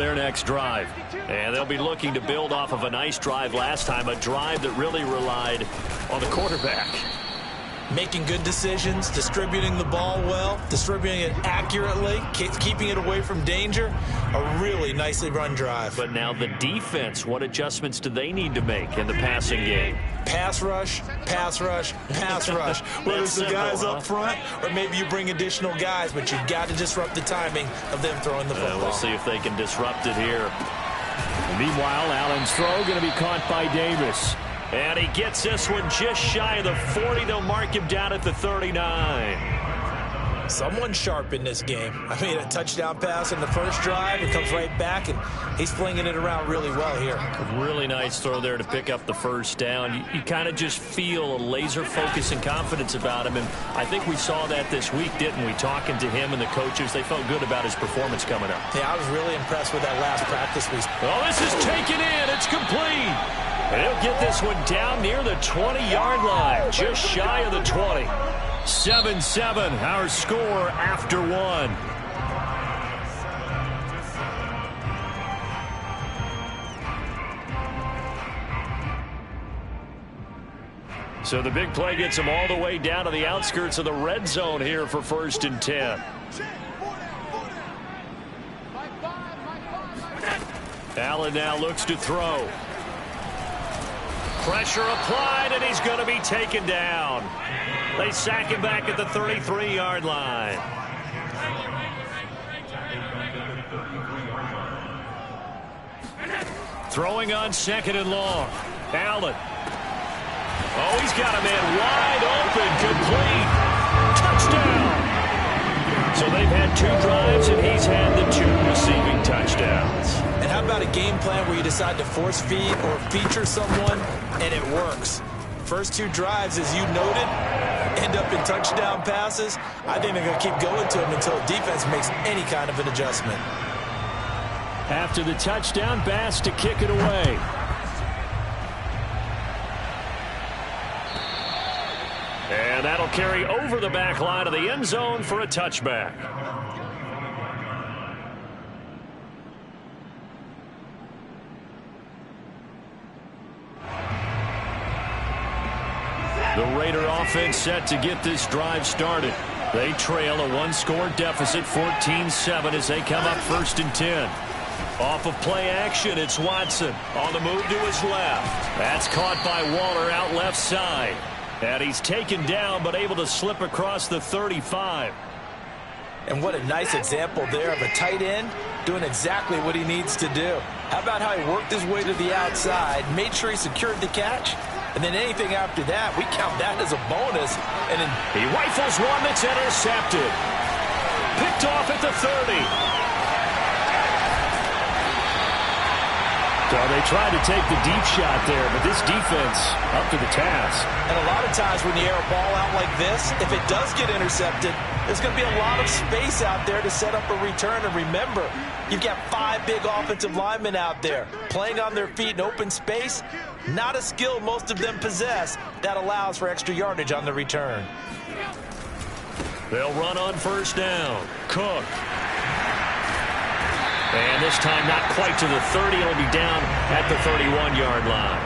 Their next drive. And they'll be looking to build off of a nice drive last time, a drive that really relied on the quarterback. Making good decisions, distributing the ball well, distributing it accurately, keeping it away from danger. A really nicely run drive. But now the defense, what adjustments do they need to make in the passing game? Pass rush, pass rush, pass rush. Whether it's the guys up front or maybe you bring additional guys, but you've got to disrupt the timing of them throwing the football. We'll see if they can disrupt it here. Meanwhile, Allen's throw going to be caught by Davis. And he gets this one just shy of the 40. They'll mark him down at the 39. Someone sharp in this game. I mean, a touchdown pass in the first drive. It comes right back, and he's flinging it around really well here. Really nice throw there to pick up the first down. You kind of just feel a laser focus and confidence about him, and I think we saw that this week, didn't we? Talking to him and the coaches, they felt good about his performance coming up. Yeah, I was really impressed with that last practice week. Oh, this is taken in. It's complete. And he'll get this one down near the 20-yard line, just shy of the 20. 7-7, our score after one. So the big play gets him all the way down to the outskirts of the red zone here for 1st and 10. Allen now looks to throw. Pressure applied, and he's going to be taken down. They sack him back at the 33-yard line. Throwing on 2nd and long. Allen. Oh, he's got a man wide open, complete. Touchdown. So they've had 2 drives, and he's had the 2 receiving touchdowns. And how about a game plan where you decide to force feed or feature someone, and it works? First 2 drives, as you noted, end up in touchdown passes. I think they're going to keep going to him until defense makes any kind of an adjustment. After the touchdown, Bass to kick it away. And that'll carry over the back line of the end zone for a touchback. The Raider offense set to get this drive started. They trail a 1-score deficit, 14-7, as they come up 1st and 10. Off of play action, it's Watson on the move to his left. That's caught by Waller out left side. And he's taken down, but able to slip across the 35. And what a nice example there of a tight end doing exactly what he needs to do. How about how he worked his way to the outside, made sure he secured the catch, and then anything after that, we count that as a bonus. And then he rifles one that's intercepted. Picked off at the 30. So they tried to take the deep shot there, but this defense up to the task. And a lot of times when you air a ball out like this, if it does get intercepted, there's going to be a lot of space out there to set up a return. And remember, you've got 5 big offensive linemen out there playing on their feet in open space. Not a skill most of them possess that allows for extra yardage on the return. They'll run on 1st down. Cook. And this time not quite to the 30. It'll be down at the 31-yard line.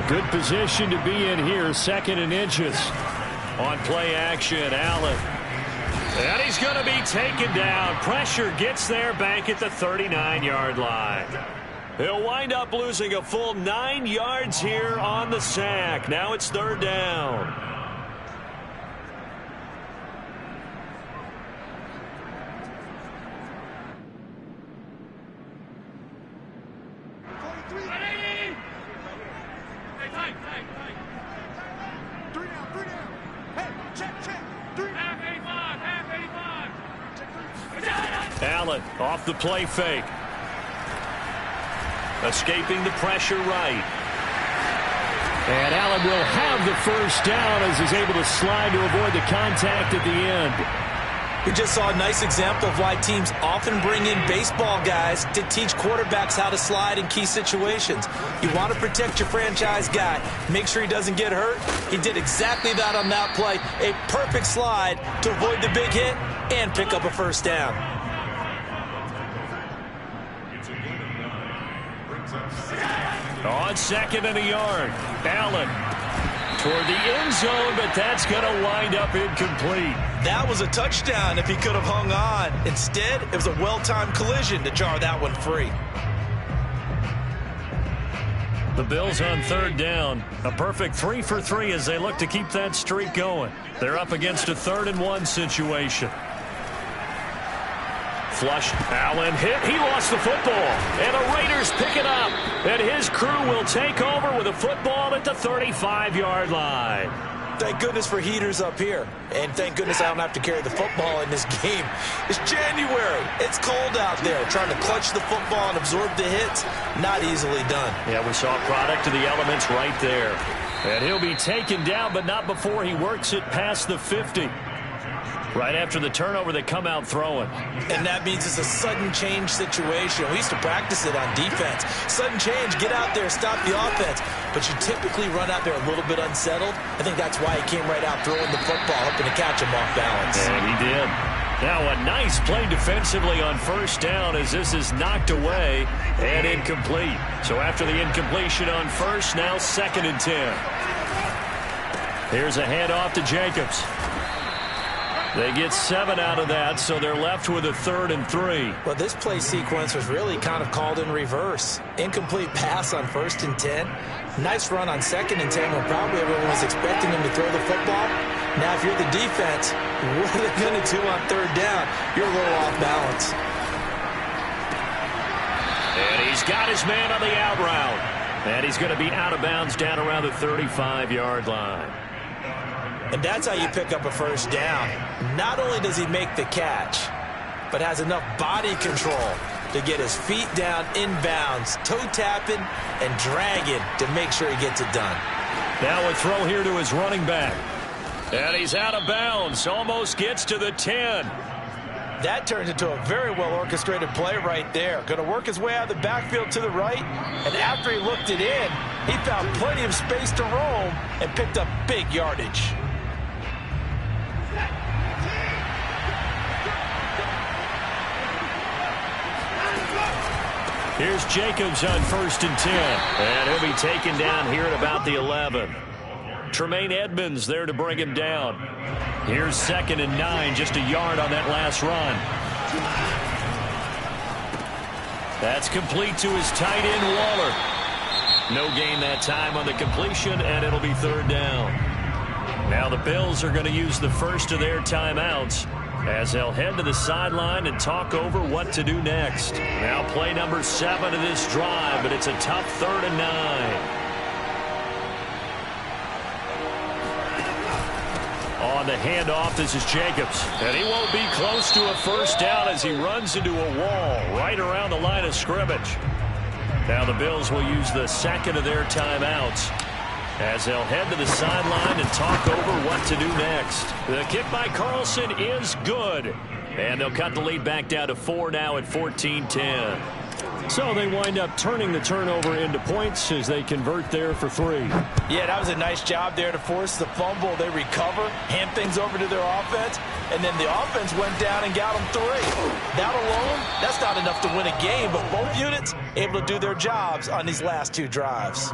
A good position to be in here, 2nd and inches. On play action, Allen. And he's going to be taken down. Pressure gets there back at the 39-yard line. He'll wind up losing a full 9 yards here on the sack. Now it's 3rd down. Allen off the play fake. Escaping the pressure right. And Allen will have the 1st down as he's able to slide to avoid the contact at the end. We just saw a nice example of why teams often bring in baseball guys to teach quarterbacks how to slide in key situations. You want to protect your franchise guy. Make sure he doesn't get hurt. He did exactly that on that play. A perfect slide to avoid the big hit and pick up a 1st down. On 2nd and a yard, Allen toward the end zone, but that's going to wind up incomplete. That was a touchdown if he could have hung on. Instead, it was a well-timed collision to jar that one free. The Bills on 3rd down. A perfect 3 for 3 as they look to keep that streak going. They're up against a 3rd and 1 situation. Flush. Allen hit. He lost the football. And the Raiders pick it up. And his crew will take over with a football at the 35-yard line. Thank goodness for heaters up here. And thank goodness I don't have to carry the football in this game. It's January. It's cold out there. Trying to clutch the football and absorb the hits, not easily done. Yeah, we saw a product of the elements right there. And he'll be taken down, but not before he works it past the 50. Right after the turnover, they come out throwing. And that means it's a sudden change situation. We used to practice it on defense. Sudden change, get out there, stop the offense. But you typically run out there a little bit unsettled. I think that's why he came right out throwing the football, hoping to catch him off balance. And he did. Now a nice play defensively on 1st down as this is knocked away and incomplete. So after the incompletion on 1st, now 2nd and 10. Here's a handoff to Jacobs. They get 7 out of that, so they're left with a 3rd and 3. Well, this play sequence was really kind of called in reverse. Incomplete pass on 1st and 10. Nice run on 2nd and 10 when probably everyone was expecting him to throw the football. Now, if you're the defense, what are they going to do on 3rd down? You're a little off balance. And he's got his man on the out route. And he's going to be out of bounds down around the 35-yard line. And that's how you pick up a 1st down. Not only does he make the catch, but has enough body control to get his feet down inbounds, toe tapping and dragging to make sure he gets it done. Now a throw here to his running back. And he's out of bounds, almost gets to the 10. That turns into a very well-orchestrated play right there. Going to work his way out of the backfield to the right, and after he looked it in, he found plenty of space to roam and picked up big yardage. Here's Jacobs on 1st and 10. And he'll be taken down here at about the 11. Tremaine Edmonds there to bring him down. Here's 2nd and 9, just a yard on that last run. That's complete to his tight end, Waller. No gain that time on the completion, and it'll be 3rd down. Now the Bills are going to use the first of their timeouts as they'll head to the sideline and talk over what to do next. Now play number 7 of this drive, but it's a tough 3rd and 9. On the handoff, this is Jacobs. And he won't be close to a 1st down as he runs into a wall right around the line of scrimmage. Now the Bills will use the 2nd of their timeouts as they'll head to the sideline and talk over what to do next. The kick by Carlson is good. And they'll cut the lead back down to 4 now at 14-10. So they wind up turning the turnover into points as they convert there for 3. Yeah, that was a nice job there to force the fumble. They recover, hand things over to their offense, and then the offense went down and got them 3. That alone, that's not enough to win a game, but both units able to do their jobs on these last 2 drives.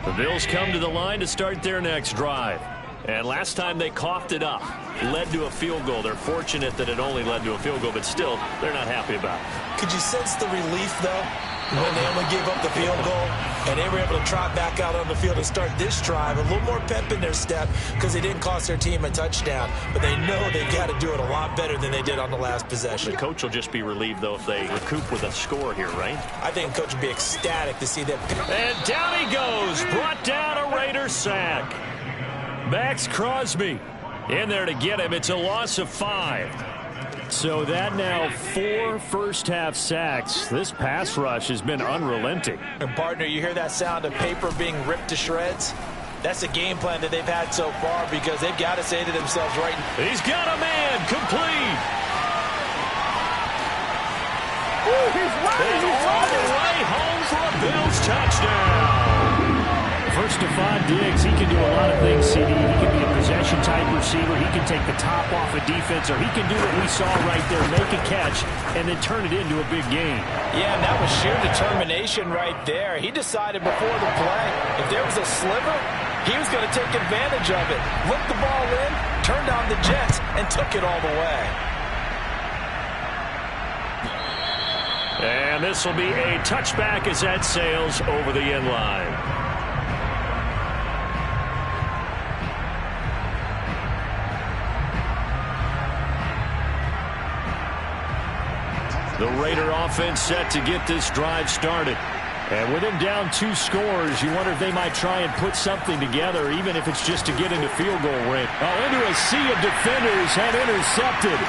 The Bills come to the line to start their next drive. And last time they coughed it up, led to a field goal. They're fortunate that it only led to a field goal, but still, they're not happy about it. Could you sense the relief, though, when they only gave up the field goal and they were able to trot back out on the field and start this drive? A little more pep in their step because they didn't cost their team a touchdown, but they know they've got to do it a lot better than they did on the last possession. The coach will just be relieved, though, if they recoup with a score here, right? I think the coach would be ecstatic to see them. And down he goes, brought down a Raider sack. Max Crosby in there to get him. It's a loss of 5. So that now 4 first-half sacks. This pass rush has been unrelenting. And partner, you hear that sound of paper being ripped to shreds? That's the game plan that they've had so far because they've got to say to themselves right now. He's got a man complete. He's running. All the way home for a Bills touchdown. First, Stephon Diggs, he can do a lot of things, CD. He can be a possession-type receiver. He can take the top off a defense, or he can do what we saw right there, make a catch, and then turn it into a big game. Yeah, and that was sheer determination right there. He decided before the play, if there was a sliver, he was going to take advantage of it. Looked the ball in, turned on the Jets, and took it all the way. And this will be a touchback as that sails over the end line. The Raider offense set to get this drive started. And with him down 2 scores, you wonder if they might try and put something together, even if it's just to get into field goal range. Into a sea of defenders, have intercepted.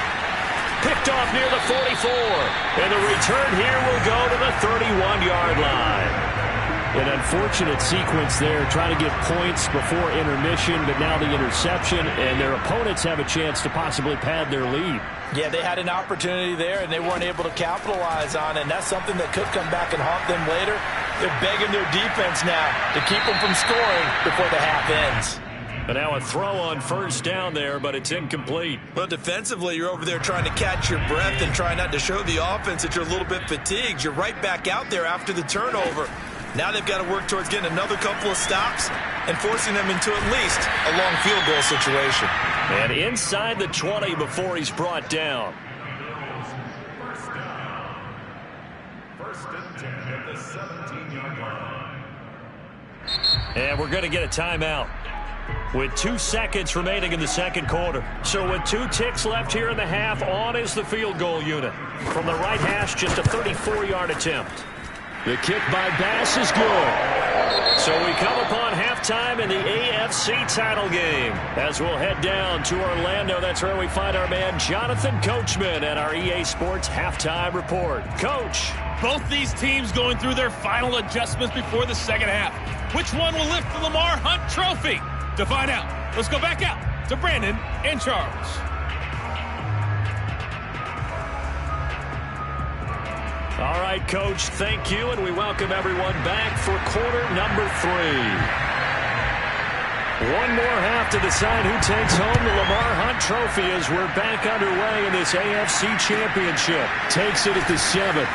Picked off near the 44. And the return here will go to the 31-yard line. An unfortunate sequence there, trying to get points before intermission, but now the interception, and their opponents have a chance to possibly pad their lead. Yeah, they had an opportunity there, and they weren't able to capitalize on it, and that's something that could come back and haunt them later. They're begging their defense now to keep them from scoring before the half ends. And now a throw on first down there, but it's incomplete. Well, defensively, you're over there trying to catch your breath and try not to show the offense that you're a little bit fatigued. You're right back out there after the turnover. Now they've got to work towards getting another couple of stops and forcing them into at least a long field goal situation. And inside the 20 before he's brought down. First and 10 at the 17-yard line. And we're going to get a timeout with 2 seconds remaining in the second quarter. So with 2 ticks left here in the half, on is the field goal unit. From the right hash, just a 34-yard attempt. The kick by Bass is good. So we come upon halftime in the AFC title game. As we'll head down to Orlando, that's where we find our man Jonathan Coachman at our EA Sports Halftime Report. Coach. Both these teams going through their final adjustments before the second half. Which one will lift the Lamar Hunt Trophy? To find out, let's go back out to Brandon and Charles. All right, Coach, thank you, and we welcome everyone back for quarter number 3. One more half to decide who takes home the Lamar Hunt Trophy as we're back underway in this AFC Championship. Takes it at the 7.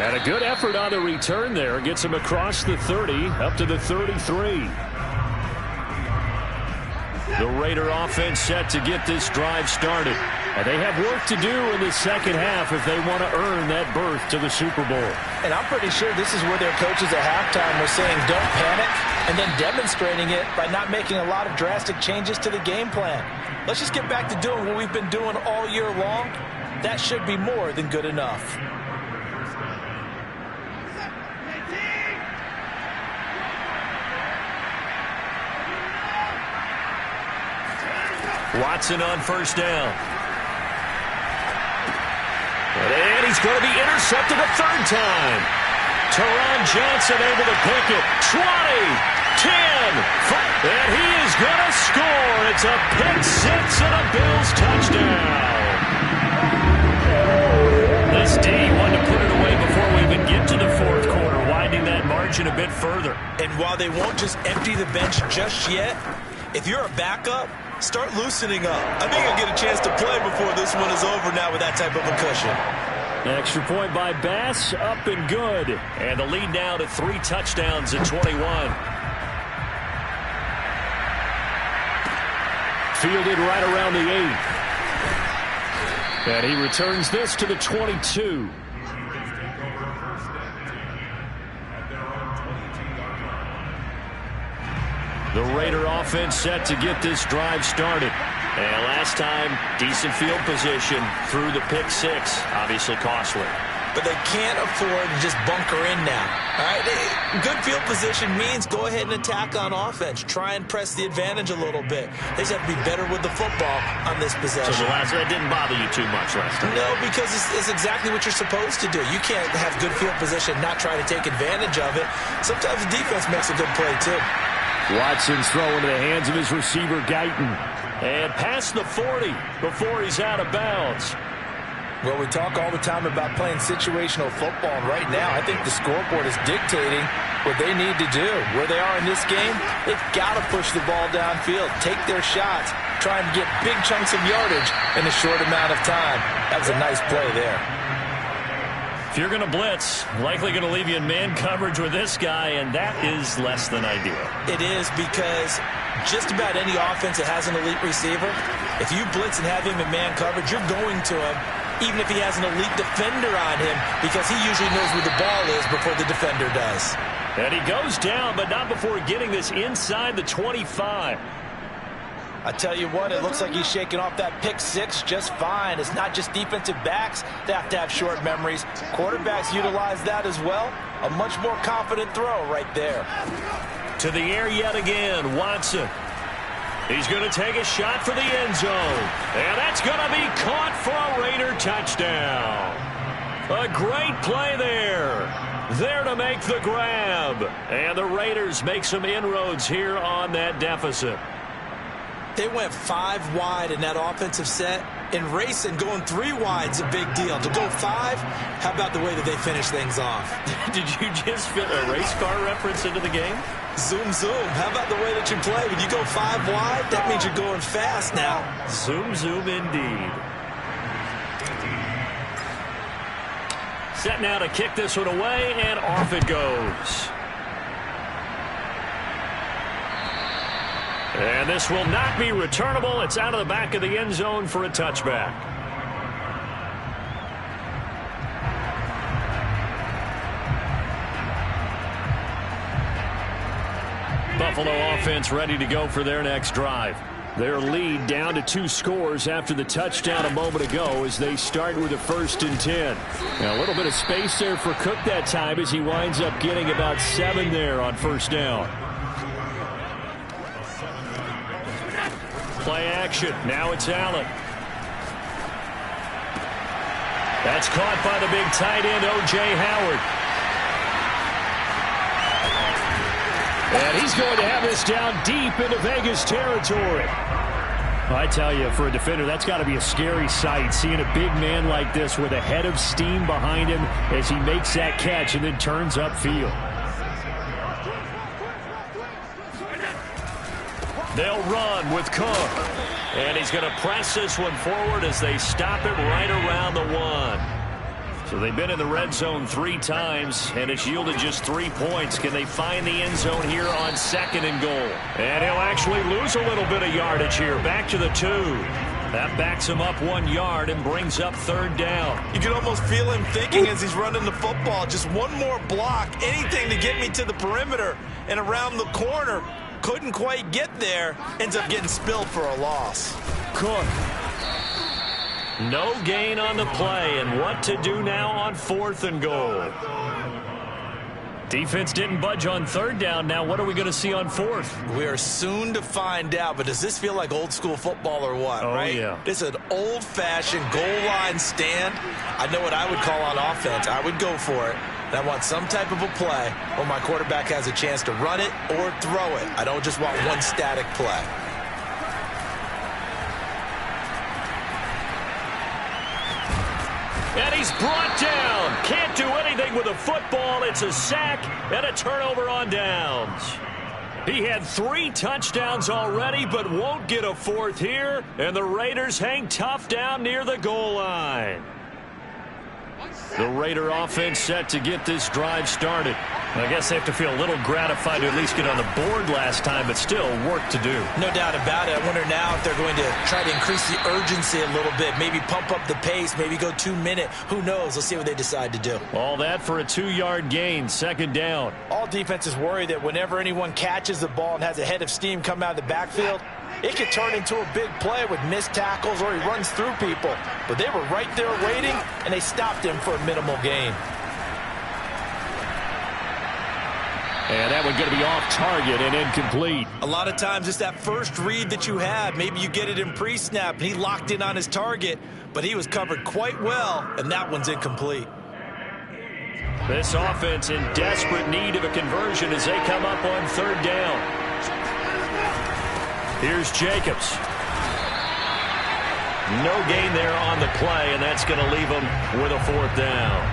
And a good effort on the return there. Gets him across the 30, up to the 33. The Raider offense set to get this drive started. And they have work to do in the second half if they want to earn that berth to the Super Bowl. And I'm pretty sure this is where their coaches at halftime were saying don't panic, and then demonstrating it by not making a lot of drastic changes to the game plan. Let's just get back to doing what we've been doing all year long. That should be more than good enough. Watson on first down. And he's going to be intercepted a third time. Teron Johnson able to pick it. 20, 10, 5, and he is going to score. It's a pick 6 and a Bills touchdown. This D wanted to put it away before we even get to the fourth quarter, widening that margin a bit further. And while they won't just empty the bench just yet, if you're a backup, start loosening up. I think you'll get a chance to play before this one is over now with that type of a cushion. Extra point by Bass, up and good. And the lead now to 3 touchdowns at 21. Fielded right around the 8. And he returns this to the 22. The Raider offense set to get this drive started. And last time, decent field position through the pick 6. Obviously costly. But they can't afford to just bunker in now. All right, good field position means go ahead and attack on offense. Try and press the advantage a little bit. They just have to be better with the football on this possession. So that didn't bother you too much last time? No, because it's exactly what you're supposed to do. You can't have good field position and not try to take advantage of it. Sometimes the defense makes a good play, too. Watson's throw into the hands of his receiver, Guyton. And past the 40 before he's out of bounds. Well, we talk all the time about playing situational football, and right now I think the scoreboard is dictating what they need to do. Where they are in this game, they've got to push the ball downfield, take their shots, try and get big chunks of yardage in a short amount of time. That was a nice play there. If you're going to blitz, likely going to leave you in man coverage with this guy, and that is less than ideal. It is, because just about any offense that has an elite receiver, if you blitz and have him in man coverage, you're going to him, even if he has an elite defender on him, because he usually knows where the ball is before the defender does. And he goes down, but not before getting this inside the 25. I tell you what, it looks like he's shaking off that pick six just fine. It's not just defensive backs that have to have short memories. Quarterbacks utilize that as well. A much more confident throw right there. To the air yet again, Watson. He's going to take a shot for the end zone. And that's going to be caught for a Raider touchdown. A great play there. There to make the grab. And the Raiders make some inroads here on that deficit. They went 5 wide in that offensive set. And racing, going 3 wide is a big deal. To go 5, how about the way that they finish things off? Did you just fit a race car reference into the game? Zoom, zoom. How about the way that you play? When you go 5 wide, that means you're going fast now. Zoom, zoom indeed. Set now to kick this one away, and off it goes. And this will not be returnable. It's out of the back of the end zone for a touchback. Buffalo offense ready to go for their next drive. Their lead down to 2 scores after the touchdown a moment ago as they start with a 1st and 10. Now, a little bit of space there for Cook that time as he winds up getting about 7 there on 1st down. Play action. Now it's Allen. That's caught by the big tight end, O.J. Howard. And he's going to have this down deep into Vegas territory. I tell you, for a defender, that's got to be a scary sight, seeing a big man like this with a head of steam behind him as he makes that catch and then turns upfield. They'll run with Cook. And he's going to press this one forward as they stop it right around the 1. So they've been in the red zone 3 times, and it's yielded just 3 points. Can they find the end zone here on 2nd and goal? And he'll actually lose a little bit of yardage here. Back to the 2. That backs him up 1 yard and brings up 3rd down. You can almost feel him thinking as he's running the football. Just one more block, anything to get me to the perimeter and around the corner. Couldn't quite get there. Ends up getting spilled for a loss. Cook. No gain on the play, and what to do now on 4th and goal. Defense didn't budge on 3rd down. Now what are we going to see on 4th? We are soon to find out, but does this feel like old school football or what, right? Yeah. This is an old-fashioned goal line stand. I know what I would call on offense. I would go for it. And I want some type of a play where my quarterback has a chance to run it or throw it. I don't just want one static play. And he's brought down. Can't do anything with a football. It's a sack and a turnover on downs. He had 3 touchdowns already, but won't get a 4th here. And the Raiders hang tough down near the goal line. The Raider offense set to get this drive started. I guess they have to feel a little gratified to at least get on the board last time, but still work to do. No doubt about it. I wonder now if they're going to try to increase the urgency a little bit, maybe pump up the pace, maybe go 2-minute. Who knows? Let's see what they decide to do. All that for a 2-yard gain, 2nd down. All defenses worry that whenever anyone catches the ball and has a head of steam come out of the backfield, it could turn into a big play with missed tackles or he runs through people. But they were right there waiting, and they stopped him for a minimal gain. And that one going to be off target and incomplete. A lot of times it's that first read that you have. Maybe you get it in pre-snap, and he locked in on his target, but he was covered quite well, and that one's incomplete. This offense in desperate need of a conversion as they come up on 3rd down. Here's Jacobs. No gain there on the play, and that's going to leave them with a 4th down.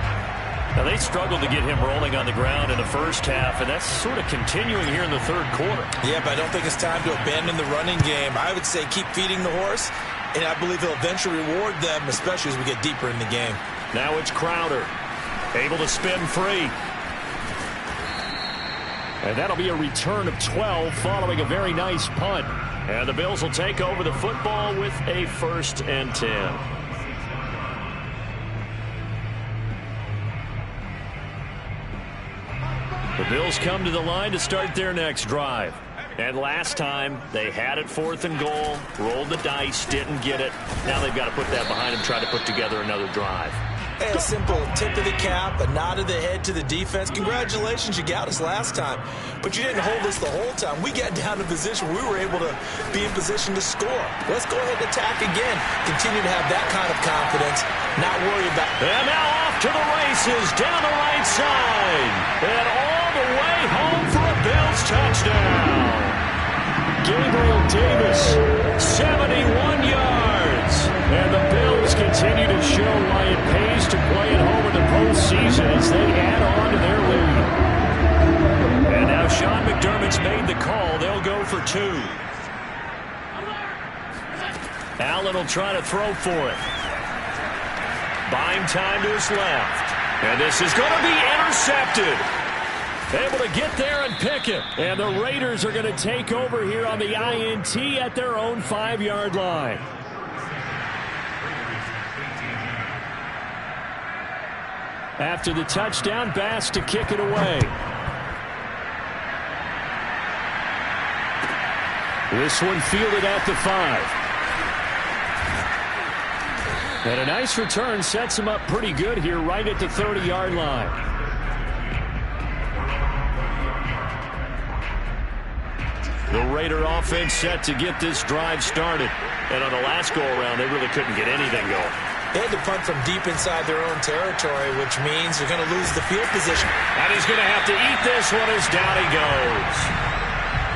Now, they struggled to get him rolling on the ground in the first half, and that's sort of continuing here in the 3rd quarter. Yeah, but I don't think it's time to abandon the running game. I would say keep feeding the horse, and I believe he'll eventually reward them, especially as we get deeper in the game. Now it's Crowder, able to spin free. And that'll be a return of 12 following a very nice punt. And the Bills will take over the football with a 1st and 10. The Bills come to the line to start their next drive. And last time, they had it 4th and goal, rolled the dice, didn't get it. Now they've got to put that behind them, try to put together another drive. A simple tip of the cap, a nod of the head to the defense. Congratulations, you got us last time. But you didn't hold us the whole time. We got down to a position where we were able to be in position to score. Let's go ahead and attack again. Continue to have that kind of confidence, not worry about... And now off to the races, down the right side. And all the way home for a Bills touchdown. Gabriel Davis, 71 yards. And the Bills continue to show why it pays to play at home in the postseason as they add on to their lead. And now Sean McDermott's made the call. They'll go for 2. Allen will try to throw for it. Buying time to his left. And this is going to be intercepted. Able to get there and pick it. And the Raiders are going to take over here on the INT at their own 5-yard line. After the touchdown, Bass to kick it away. This one fielded at the 5. And a nice return sets him up pretty good here right at the 30-yard line. The Raider offense set to get this drive started. And on the last go-around, they really couldn't get anything going. They had to punt from deep inside their own territory, which means they're going to lose the field position. And he's going to have to eat this one as down he goes.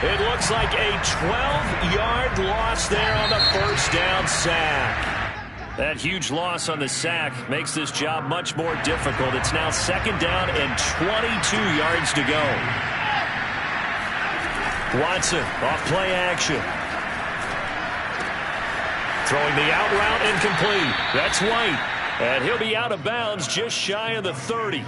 It looks like a 12-yard loss there on the 1st down sack. That huge loss on the sack makes this job much more difficult. It's now 2nd down and 22 yards to go. Watson off play action. Throwing the out route incomplete. That's White. And he'll be out of bounds just shy of the 30.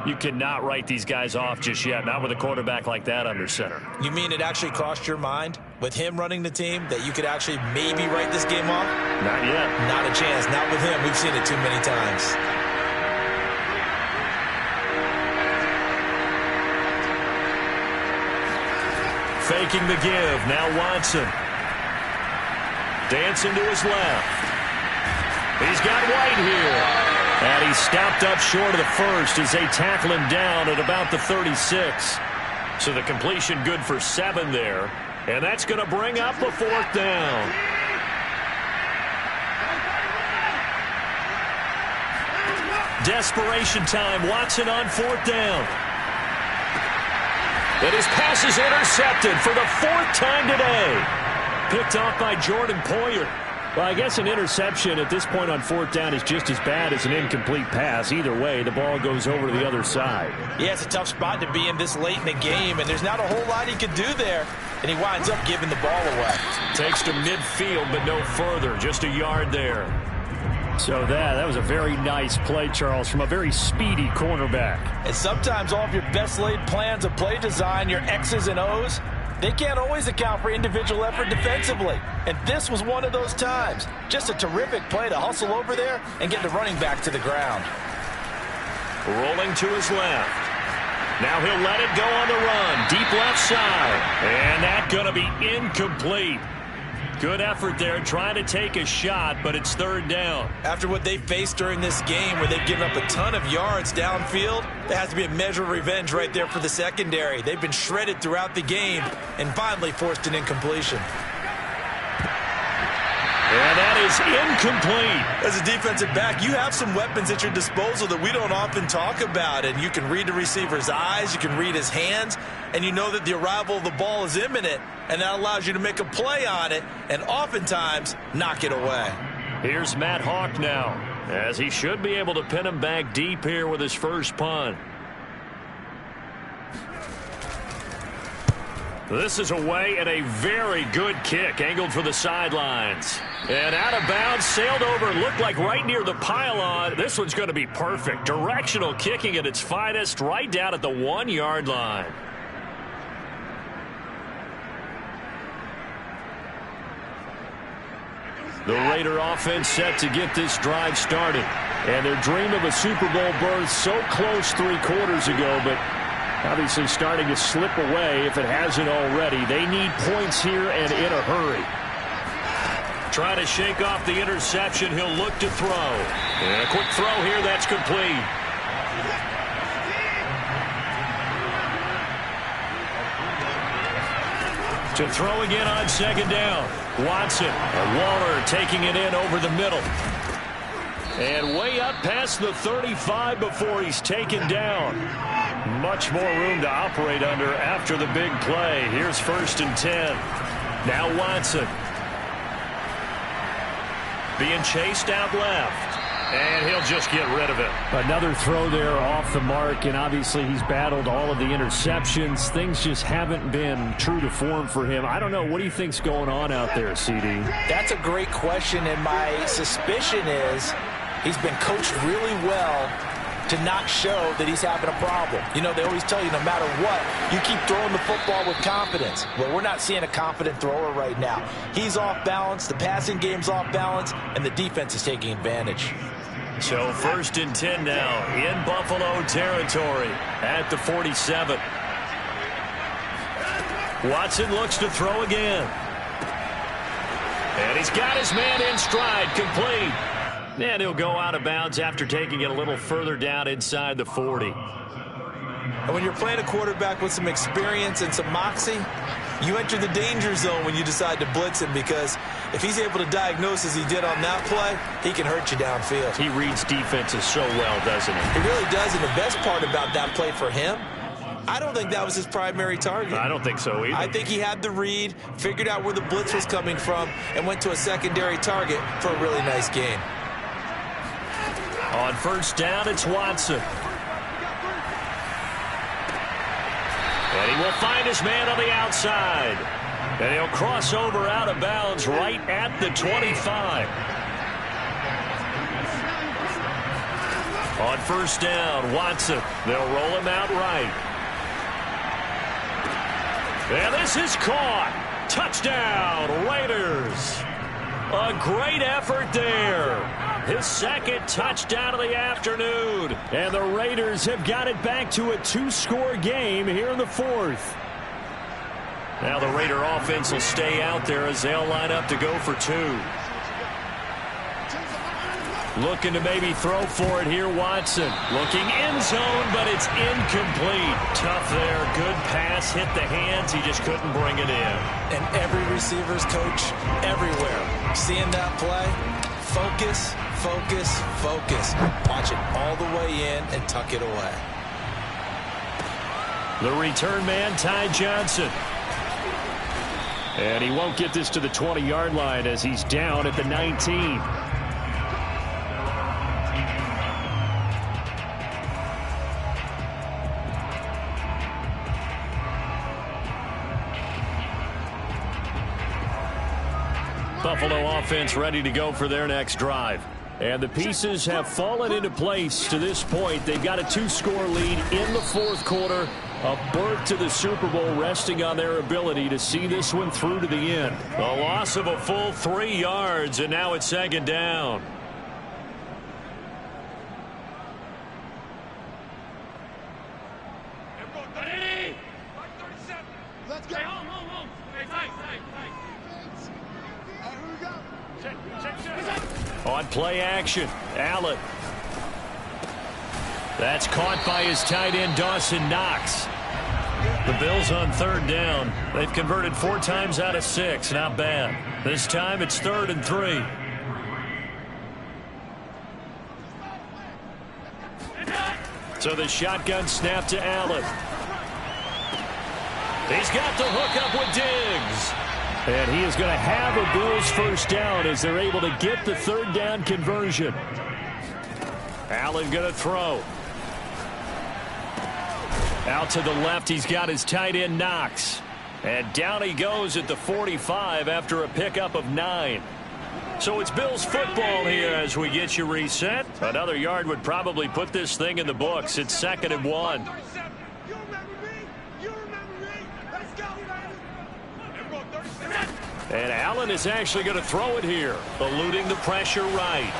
You cannot write these guys off just yet, not with a quarterback like that under center. You mean it actually crossed your mind with him running the team that you could actually maybe write this game off? Not yet. Not a chance. Not with him. We've seen it too many times. Faking the give. Now Watson. Dancing to his left. He's got White here. And he's stopped up short of the 1st as they tackle him down at about the 36. So the completion good for 7 there. And that's going to bring up a 4th down. Desperation time. Watson on 4th down. And his pass is intercepted for the 4th time today. Picked off by Jordan Poyer. Well, I guess an interception at this point on 4th down is just as bad as an incomplete pass. Either way, the ball goes over to the other side. Yeah, it's a tough spot to be in this late in the game, and there's not a whole lot he could do there. And he winds up giving the ball away. Takes to midfield, but no further. Just a yard there. So that was a very nice play, Charles, from a very speedy cornerback. And sometimes all of your best laid plans of play design, your X's and O's, they can't always account for individual effort defensively. And this was one of those times. Just a terrific play to hustle over there and get the running back to the ground. Rolling to his left. Now he'll let it go on the run. Deep left side. And that's going to be incomplete. Good effort there trying to take a shot, but it's 3rd down. After what they faced during this game where they've given up a ton of yards downfield, there has to be a measure of revenge right there for the secondary. They've been shredded throughout the game and finally forced an incompletion. And that is incomplete. As a defensive back, you have some weapons at your disposal that we don't often talk about. And you can read the receiver's eyes, you can read his hands, and you know that the arrival of the ball is imminent, and that allows you to make a play on it and oftentimes knock it away. Here's Matt Hawk now, as he should be able to pin him back deep here with his first punt. This is away and a very good kick angled for the sidelines. And out of bounds, sailed over, looked like right near the pylon. This one's going to be perfect. Directional kicking at its finest, right down at the 1-yard line. The Raider offense set to get this drive started. And their dream of a Super Bowl berth so close 3 quarters ago, but obviously starting to slip away if it hasn't already. They need points here and in a hurry. Trying to shake off the interception. He'll look to throw. And a quick throw here. That's complete. To throw again on 2nd down. Watson and Waller taking it in over the middle. And way up past the 35 before he's taken down. Much more room to operate under after the big play. Here's 1st and 10. Now Watson. Being chased out left. And he'll just get rid of it. Another throw there off the mark, and obviously he's battled all of the interceptions. Things just haven't been true to form for him. I don't know. What do you think's going on out there, CD? That's a great question, and my suspicion is he's been coached really well to not show that he's having a problem. You know, they always tell you no matter what, you keep throwing the football with confidence. Well, we're not seeing a confident thrower right now. He's off balance, the passing game's off balance, and the defense is taking advantage. So 1st and 10 now in Buffalo territory at the 47. Watson looks to throw again. And he's got his man in stride, complete. And he'll go out of bounds after taking it a little further down inside the 40. And when you're playing a quarterback with some experience and some moxie, you enter the danger zone when you decide to blitz him, because if he's able to diagnose as he did on that play, he can hurt you downfield. He reads defenses so well, doesn't he? He really does, and the best part about that play for him, I don't think that was his primary target. I don't think so either. I think he had the read, figured out where the blitz was coming from, and went to a secondary target for a really nice gain. On 1st down, it's Watson. And he will find his man on the outside. And he'll cross over out of bounds right at the 25. On 1st down, Watson. They'll roll him out right. And this is caught. Touchdown, Raiders. A great effort there. His 2nd touchdown of the afternoon. And the Raiders have got it back to a 2-score game here in the 4th. Now the Raider offense will stay out there as they'll line up to go for 2. Looking to maybe throw for it here, Watson. Looking end zone, but it's incomplete. Tough there. Good pass. Hit the hands. He just couldn't bring it in. And every receiver's coach everywhere, seeing that play, focus, focus, focus. Watch it all the way in and tuck it away. The return man, Ty Johnson. And he won't get this to the 20-yard line as he's down at the 19. Buffalo offense ready to go for their next drive. And the pieces have fallen into place to this point. They've got a 2-score lead in the 4th quarter. A berth to the Super Bowl resting on their ability to see this one through to the end. A loss of a full 3 yards, and now it's 2nd down. Let's go. On play action, Allen. That's caught by his tight end, Dawson Knox. The Bills on 3rd down. They've converted 4 times out of 6. Not bad. This time it's 3rd and 3. So the shotgun snap to Allen. He's got the hook up with Diggs. And he is going to have a Bills first down as they're able to get the third down conversion. Allen going to throw. Out to the left, he's got his tight end Knox. And down he goes at the 45 after a pickup of 9. So it's Bills football here as we get you reset. Another yard would probably put this thing in the books. It's 2nd and 1. And Allen is actually going to throw it here, eluding the pressure right.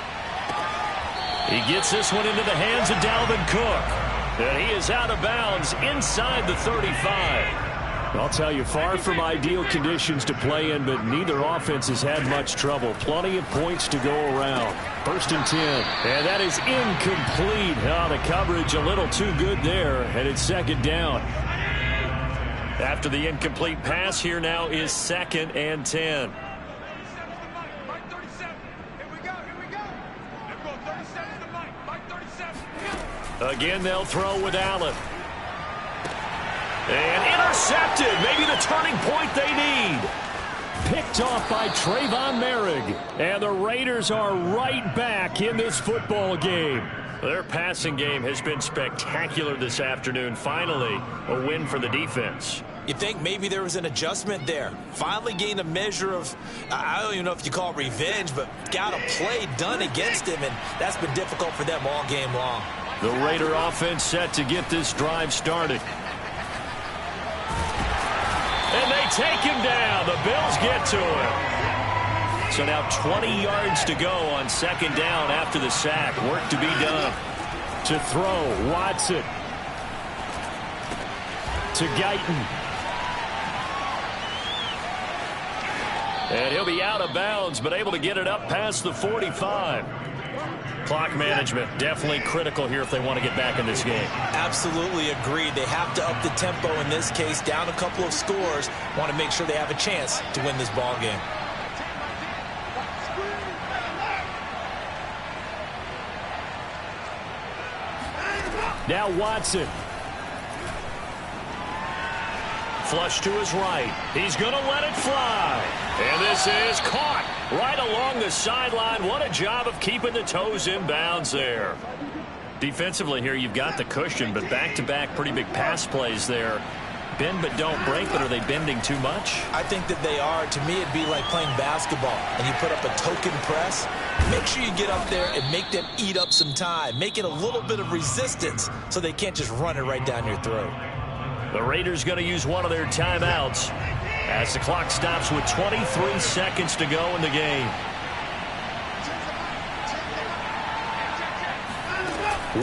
He gets this one into the hands of Dalvin Cook. And he is out of bounds inside the 35. I'll tell you, far from ideal conditions to play in, but neither offense has had much trouble. Plenty of points to go around. 1st and 10. And that is incomplete. Oh, the coverage a little too good there, and it's 2nd down. After the incomplete pass, here now is 2nd and 10. Again, they'll throw with Allen. And intercepted. Maybe the turning point they need. Picked off by Trayvon Merrick. And the Raiders are right back in this football game. Their passing game has been spectacular this afternoon. Finally, a win for the defense. You think maybe there was an adjustment there. Finally gained a measure of, I don't even know if you call it revenge, but got a play done against him, and that's been difficult for them all game long. The Raider offense set to get this drive started. And they take him down. The Bills get to him. So now 20 yards to go on 2nd down after the sack. Work to be done. To throw, Watson. To Guyton. And he'll be out of bounds, but able to get it up past the 45. Clock management definitely critical here if they want to get back in this game. Absolutely agreed. They have to up the tempo in this case, down a couple of scores. Want to make sure they have a chance to win this ball game. Now Watson. Flush to his right. He's going to let it fly. And this is caught right along the sideline. What a job of keeping the toes in bounds there. Defensively here, you've got the cushion, but back-to-back pretty big pass plays there. Bend but don't break, but are they bending too much? I think that they are. To me, it'd be like playing basketball, and you put up a token press. Make sure you get up there and make them eat up some time. Make it a little bit of resistance so they can't just run it right down your throat. The Raiders going to use one of their timeouts as the clock stops with 23 seconds to go in the game.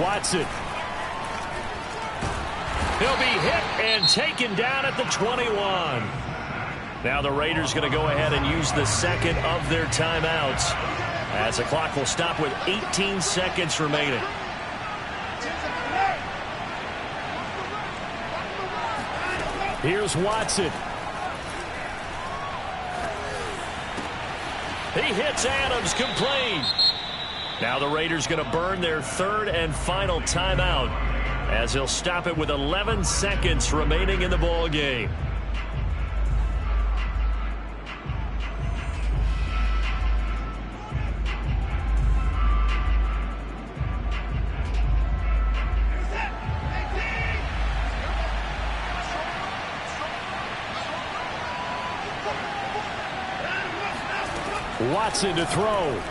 Watson. He'll be hit and taken down at the 21. Now the Raiders going to go ahead and use the second of their timeouts as the clock will stop with 18 seconds remaining. Here's Watson. He hits Adams complete. Now the Raiders going to burn their third and final timeout as he'll stop it with 11 seconds remaining in the ball game. Watson to throw.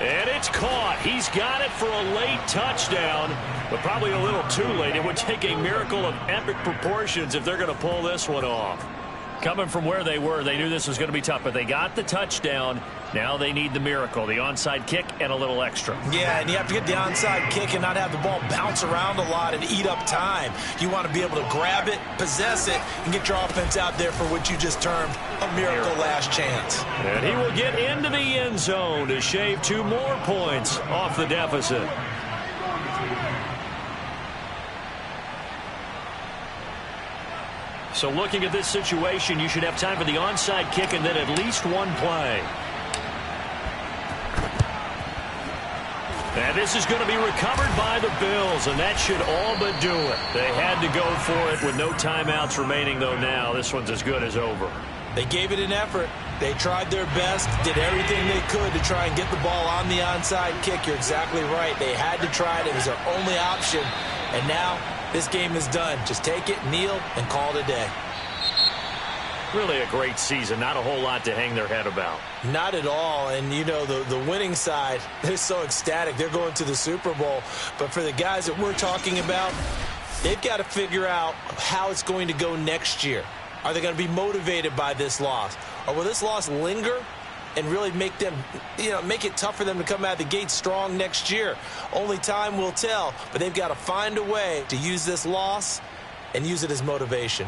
And it's caught. He's got it for a late touchdown, but probably a little too late. It would take a miracle of epic proportions if they're going to pull this one off. Coming from where they were, they knew this was going to be tough, but they got the touchdown. Now they need the miracle, the onside kick and a little extra. Yeah, and you have to get the onside kick and not have the ball bounce around a lot and eat up time. You want to be able to grab it, possess it, and get your offense out there for what you just termed a miracle last chance. And he will get into the end zone to shave 2 more points off the deficit. So looking at this situation, you should have time for the onside kick and then at least one play. And this is going to be recovered by the Bills, and that should all but do it. They had to go for it with no timeouts remaining, though now this one's as good as over. They gave it an effort. They tried their best, did everything they could to try and get the ball on the onside kick. You're exactly right. They had to try it. It was their only option. And now this game is done. Just take it, kneel, and call it a day. Really a great season. Not a whole lot to hang their head about. Not at all. And, you know, the winning side, they're so ecstatic. They're going to the Super Bowl. But for the guys that we're talking about, they've got to figure out how it's going to go next year. Are they going to be motivated by this loss? Or will this loss linger and really make them, make it tough for them to come out of the gate strong next year? Only time will tell. But they've got to find a way to use this loss and use it as motivation.